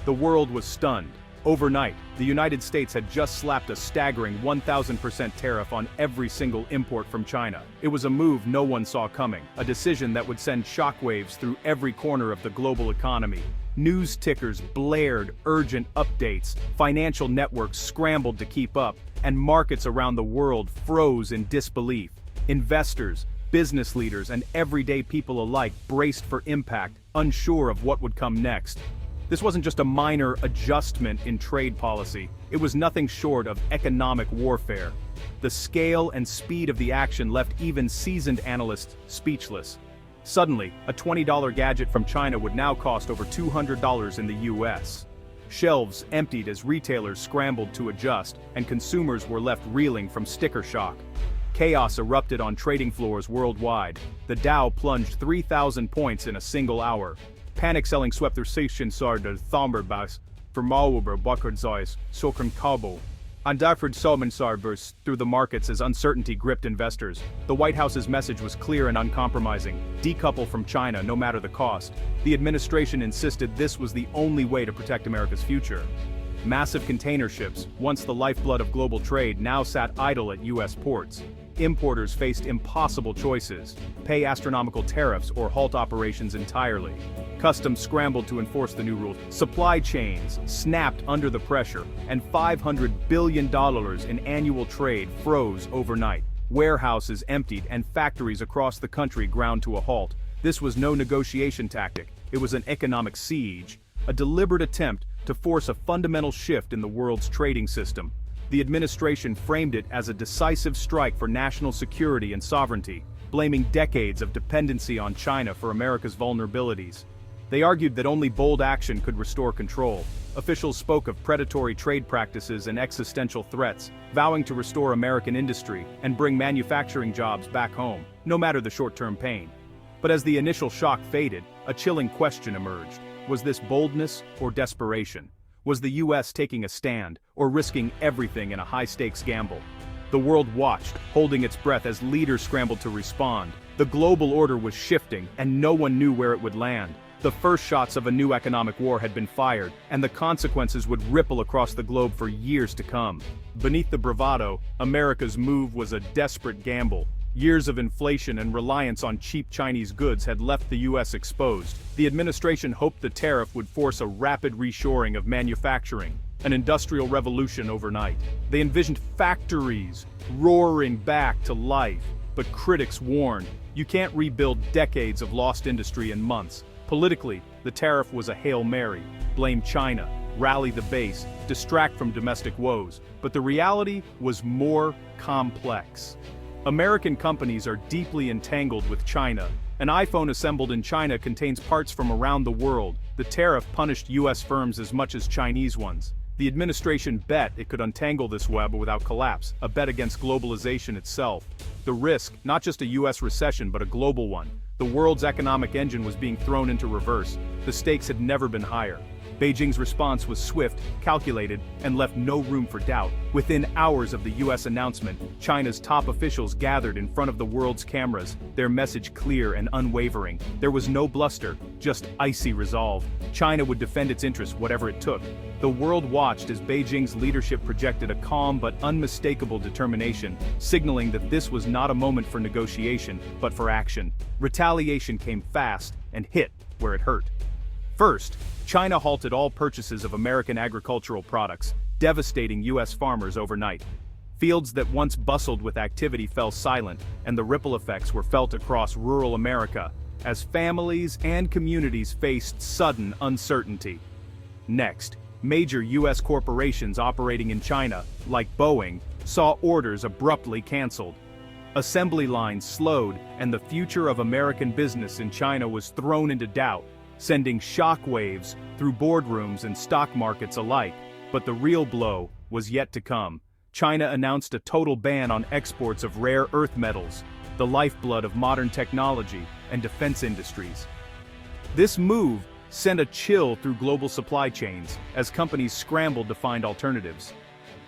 The world was stunned. Overnight, the United States had just slapped a staggering 1,000% tariff on every single import from China. It was a move no one saw coming, a decision that would send shockwaves through every corner of the global economy. News tickers blared urgent updates, financial networks scrambled to keep up, and markets around the world froze in disbelief. Investors, business leaders, and everyday people alike braced for impact, unsure of what would come next. This wasn't just a minor adjustment in trade policy, it was nothing short of economic warfare. The scale and speed of the action left even seasoned analysts speechless. Suddenly, a $20 gadget from China would now cost over $200 in the US. Shelves emptied as retailers scrambled to adjust, and consumers were left reeling from sticker shock. Chaos erupted on trading floors worldwide. The Dow plunged 3,000 points in a single hour. Panic selling swept through Station Sarda Thomberbas, Vermauber Buckardzais, Sokern Kabo. And Darford Solomon burst through the markets as uncertainty gripped investors. The White House's message was clear and uncompromising: decouple from China no matter the cost. The administration insisted this was the only way to protect America's future. Massive container ships, once the lifeblood of global trade, now sat idle at US ports. Importers faced impossible choices: pay astronomical tariffs or halt operations entirely. Customs scrambled to enforce the new rules. Supply chains snapped under the pressure, and $500 billion in annual trade froze overnight. Warehouses emptied and factories across the country ground to a halt. This was no negotiation tactic, it was an economic siege, a deliberate attempt to force a fundamental shift in the world's trading system. The administration framed it as a decisive strike for national security and sovereignty, blaming decades of dependency on China for America's vulnerabilities. They argued that only bold action could restore control. Officials spoke of predatory trade practices and existential threats, vowing to restore American industry and bring manufacturing jobs back home, no matter the short-term pain. But as the initial shock faded, a chilling question emerged. Was this boldness or desperation? Was the US taking a stand, or risking everything in a high-stakes gamble? The world watched, holding its breath as leaders scrambled to respond. The global order was shifting, and no one knew where it would land. The first shots of a new economic war had been fired, and the consequences would ripple across the globe for years to come. Beneath the bravado, America's move was a desperate gamble. Years of inflation and reliance on cheap Chinese goods had left the US exposed. The administration hoped the tariff would force a rapid reshoring of manufacturing, an industrial revolution overnight. They envisioned factories roaring back to life, but critics warned, you can't rebuild decades of lost industry in months. Politically, the tariff was a Hail Mary: blame China, rally the base, distract from domestic woes. But the reality was more complex. American companies are deeply entangled with China. An iPhone assembled in China contains parts from around the world. The tariff punished US firms as much as Chinese ones. The administration bet it could untangle this web without collapse, a bet against globalization itself. The risk, not just a US recession but a global one. The world's economic engine was being thrown into reverse. The stakes had never been higher. Beijing's response was swift, calculated, and left no room for doubt. Within hours of the US announcement, China's top officials gathered in front of the world's cameras, their message clear and unwavering. There was no bluster, just icy resolve. China would defend its interests whatever it took. The world watched as Beijing's leadership projected a calm but unmistakable determination, signaling that this was not a moment for negotiation, but for action. Retaliation came fast and hit where it hurt. First, China halted all purchases of American agricultural products, devastating US farmers overnight. Fields that once bustled with activity fell silent, and the ripple effects were felt across rural America, as families and communities faced sudden uncertainty. Next, major US corporations operating in China, like Boeing, saw orders abruptly canceled. Assembly lines slowed, and the future of American business in China was thrown into doubt, sending shockwaves through boardrooms and stock markets alike. But the real blow was yet to come. China announced a total ban on exports of rare earth metals, the lifeblood of modern technology and defense industries. This move sent a chill through global supply chains as companies scrambled to find alternatives.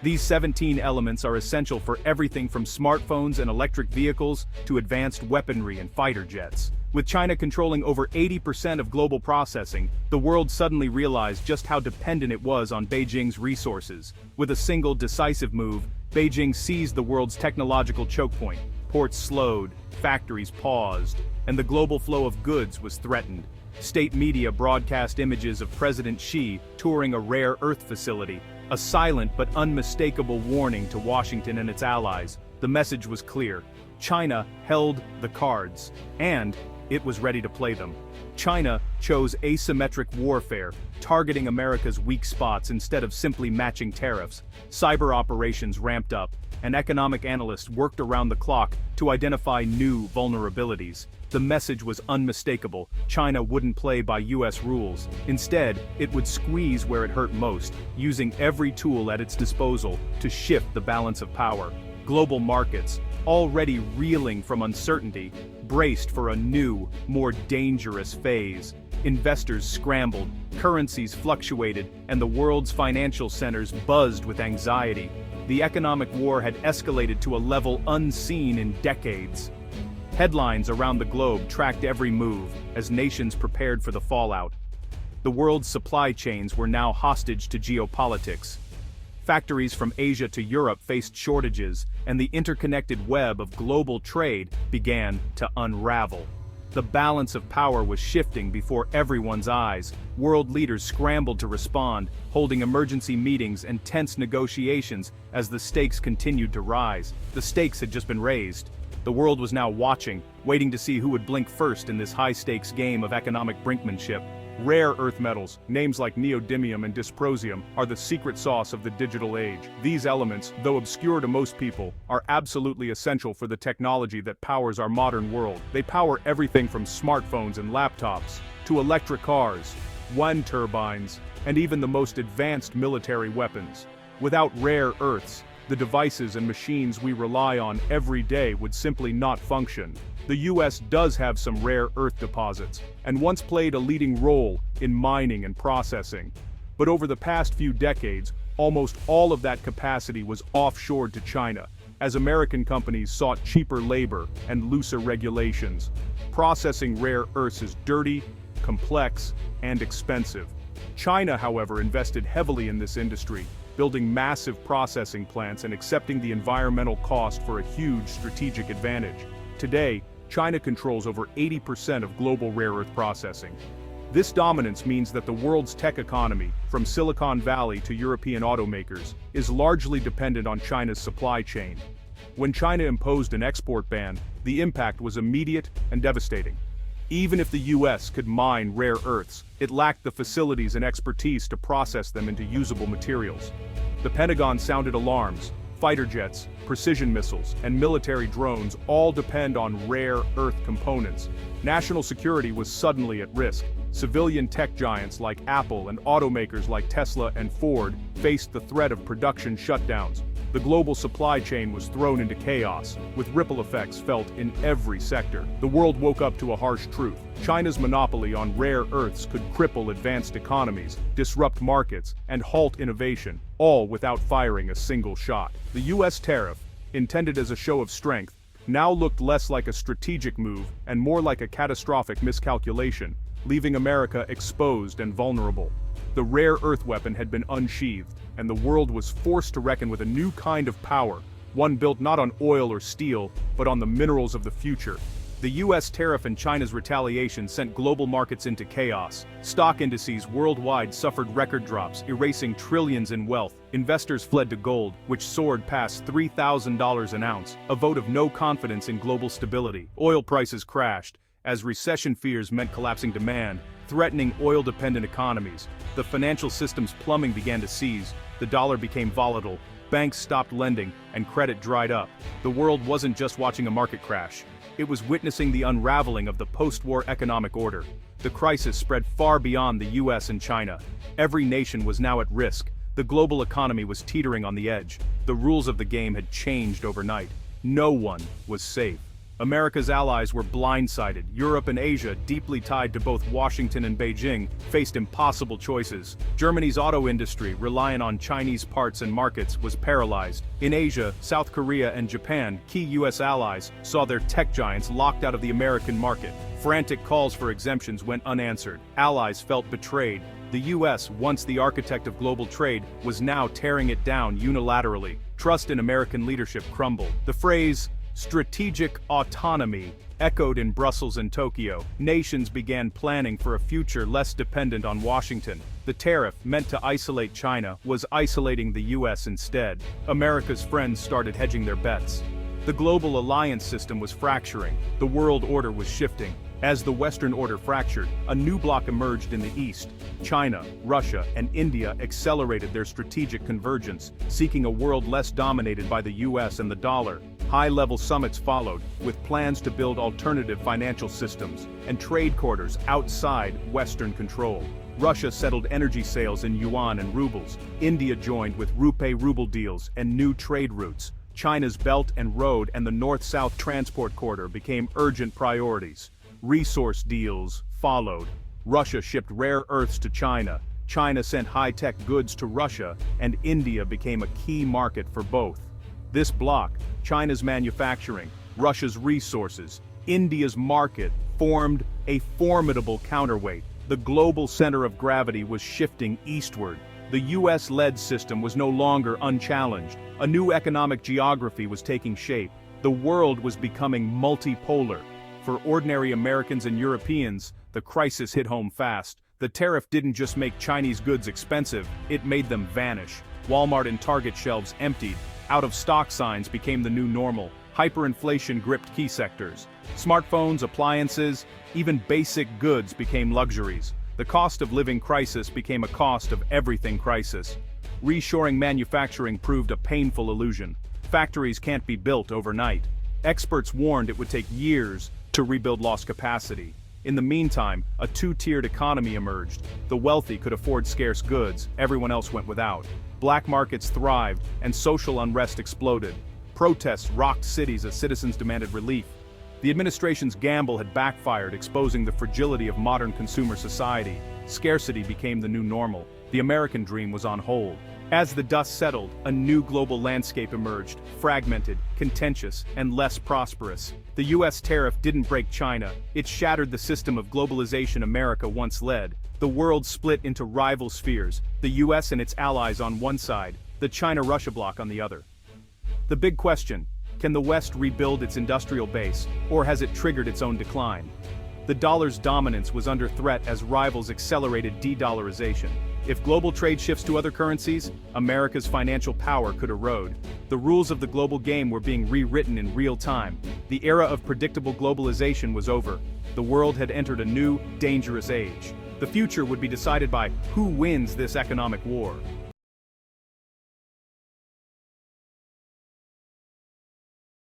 These 17 elements are essential for everything from smartphones and electric vehicles to advanced weaponry and fighter jets. With China controlling over 80% of global processing, the world suddenly realized just how dependent it was on Beijing's resources. With a single decisive move, Beijing seized the world's technological choke point. Ports slowed, factories paused, and the global flow of goods was threatened. State media broadcast images of President Xi touring a rare earth facility, a silent but unmistakable warning to Washington and its allies. The message was clear. China held the cards, and it was ready to play them. China chose asymmetric warfare, targeting America's weak spots instead of simply matching tariffs. Cyber operations ramped up, and economic analysts worked around the clock to identify new vulnerabilities. The message was unmistakable. China wouldn't play by US rules. Instead, it would squeeze where it hurt most, using every tool at its disposal to shift the balance of power. Global markets, already reeling from uncertainty, braced for a new, more dangerous phase. Investors scrambled, currencies fluctuated, and the world's financial centers buzzed with anxiety. The economic war had escalated to a level unseen in decades. Headlines around the globe tracked every move as nations prepared for the fallout. The world's supply chains were now hostage to geopolitics. Factories from Asia to Europe faced shortages, and the interconnected web of global trade began to unravel. The balance of power was shifting before everyone's eyes. World leaders scrambled to respond, holding emergency meetings and tense negotiations as the stakes continued to rise. The stakes had just been raised. The world was now watching, waiting to see who would blink first in this high-stakes game of economic brinkmanship. Rare earth metals, names like neodymium and dysprosium, are the secret sauce of the digital age. These elements, though obscure to most people, are absolutely essential for the technology that powers our modern world. They power everything from smartphones and laptops, to electric cars, wind turbines, and even the most advanced military weapons. Without rare earths, the devices and machines we rely on every day would simply not function. The US does have some rare earth deposits, and once played a leading role in mining and processing. But over the past few decades, almost all of that capacity was offshored to China, as American companies sought cheaper labor and looser regulations. Processing rare earths is dirty, complex, and expensive. China, however, invested heavily in this industry, building massive processing plants and accepting the environmental cost for a huge strategic advantage. Today, China controls over 80% of global rare earth processing. This dominance means that the world's tech economy, from Silicon Valley to European automakers, is largely dependent on China's supply chain. When China imposed an export ban, the impact was immediate and devastating. Even if the US could mine rare earths, it lacked the facilities and expertise to process them into usable materials. The Pentagon sounded alarms. Fighter jets, precision missiles, and military drones all depend on rare earth components. National security was suddenly at risk. Civilian tech giants like Apple and automakers like Tesla and Ford faced the threat of production shutdowns. The global supply chain was thrown into chaos, with ripple effects felt in every sector. The world woke up to a harsh truth. China's monopoly on rare earths could cripple advanced economies, disrupt markets, and halt innovation, all without firing a single shot. The US tariff, intended as a show of strength, now looked less like a strategic move and more like a catastrophic miscalculation, leaving America exposed and vulnerable. The rare earth weapon had been unsheathed, and the world was forced to reckon with a new kind of power, one built not on oil or steel, but on the minerals of the future. The US tariff and China's retaliation sent global markets into chaos. Stock indices worldwide suffered record drops, erasing trillions in wealth. Investors fled to gold, which soared past $3,000 an ounce, a vote of no confidence in global stability. Oil prices crashed, as recession fears meant collapsing demand, threatening oil-dependent economies. The financial system's plumbing began to seize, the dollar became volatile, banks stopped lending, and credit dried up. The world wasn't just watching a market crash. It was witnessing the unraveling of the post-war economic order. The crisis spread far beyond the US and China. Every nation was now at risk. The global economy was teetering on the edge. The rules of the game had changed overnight. No one was safe. America's allies were blindsided. Europe and Asia, deeply tied to both Washington and Beijing, faced impossible choices. Germany's auto industry, reliant on Chinese parts and markets, was paralyzed. In Asia, South Korea and Japan, key US allies, saw their tech giants locked out of the American market. Frantic calls for exemptions went unanswered. Allies felt betrayed. The US, once the architect of global trade, was now tearing it down unilaterally. Trust in American leadership crumbled. The phrase, strategic autonomy, echoed in Brussels and Tokyo. Nations began planning for a future less dependent on Washington. The tariff, meant to isolate China, was isolating the US instead. America's friends started hedging their bets. The global alliance system was fracturing. The world order was shifting. As the Western order fractured, a new bloc emerged in the East. China, Russia, and India accelerated their strategic convergence, seeking a world less dominated by the US and the dollar. High-level summits followed, with plans to build alternative financial systems and trade corridors outside Western control. Russia settled energy sales in yuan and rubles. India joined with rupee-ruble deals and new trade routes. China's Belt and Road and the North-South transport corridor became urgent priorities. Resource deals followed. Russia shipped rare earths to China. China sent high-tech goods to Russia, and India became a key market for both. This bloc, China's manufacturing, Russia's resources, India's market, formed a formidable counterweight. The global center of gravity was shifting eastward. The US-led system was no longer unchallenged. A new economic geography was taking shape. The world was becoming multipolar. For ordinary Americans and Europeans, the crisis hit home fast. The tariff didn't just make Chinese goods expensive, it made them vanish. Walmart and Target shelves emptied. Out-of-stock signs became the new normal. Hyperinflation gripped key sectors. Smartphones, appliances, even basic goods became luxuries. The cost of living crisis became a cost of everything crisis. Reshoring manufacturing proved a painful illusion. Factories can't be built overnight. Experts warned it would take years to rebuild lost capacity. In the meantime, a two-tiered economy emerged. The wealthy could afford scarce goods, everyone else went without. Black markets thrived, and social unrest exploded. Protests rocked cities as citizens demanded relief. The administration's gamble had backfired, exposing the fragility of modern consumer society. Scarcity became the new normal. The American dream was on hold. As the dust settled, a new global landscape emerged, fragmented, contentious, and less prosperous. The US tariff didn't break China, it shattered the system of globalization America once led. The world split into rival spheres, the US and its allies on one side, the China-Russia bloc on the other. The big question, can the West rebuild its industrial base, or has it triggered its own decline? The dollar's dominance was under threat as rivals accelerated de-dollarization. If global trade shifts to other currencies, America's financial power could erode. The rules of the global game were being rewritten in real time. The era of predictable globalization was over. The world had entered a new, dangerous age. The future would be decided by who wins this economic war.